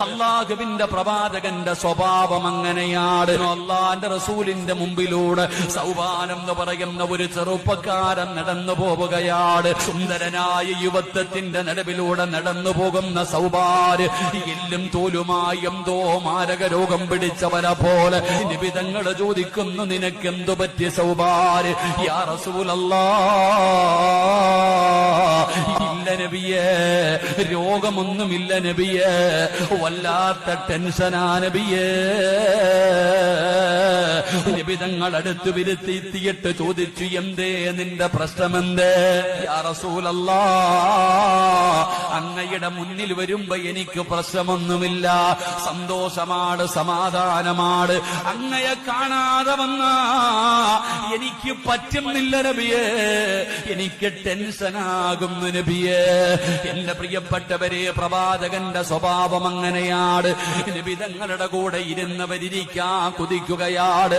അള്ളാഹുവിന്റെ പ്രവാചകന്റെ സ്വഭാവം അങ്ങനെയാണ്. അള്ളാന്റെ റസൂലിന്റെ മുമ്പിലൂടെ സൗബാൻ എന്ന് പറയുന്ന ഒരു ചെറുപ്പക്കാരൻ നടന്നു പോവുകയാണ്. സുന്ദരനായ യുവത്വത്തിന്റെ നടുവിലൂടെ നടന്നു പോകുന്ന സൗബാന് എല്ലും തോലുമായി എന്തോ മാരക രോഗം പിടിച്ചവനെ പോലെ നിബിതങ്ങൾ ചോദിക്കുന്നു, നിനക്കെന്തു പറ്റി സൗബാന്? യാ റസൂലല്ലാഹ്, ഇല്ല നബിയേ, രോഗമൊന്നുമില്ല നബിയേ, വല്ലാത്ത ടെൻഷനാ നബിയേ. നിബിതങ്ങൾ അടുത്ത് വിരുത്തിയിട്ട് ചോദിച്ചു, എന്തേ നിന്റെ പ്രശ്നമെന്തേ? യാ റസൂലല്ലാഹ്, അങ്ങയുടെ മുന്നിൽ വരുമ്പോ എനിക്ക് പ്രശ്നമൊന്നുമില്ല, സന്തോഷമാണ്, സമാധാനമാണ്. അങ്ങയെ കാണാതെ വന്നാ എനിക്ക് പറ്റുന്നില്ല നബിയേ, എനിക്ക് ടെൻഷനാകുന്നു നബിയേ. എന്റെ പ്രിയപ്പെട്ടവരെ, പ്രവാചകന്റെ സ്വഭാവം അങ്ങനെയാണ്. നിബിതങ്ങളുടെ കൂടെ ഇരുന്നവരിയ്ക്കാൻ കുതിക്കുകയാണ്.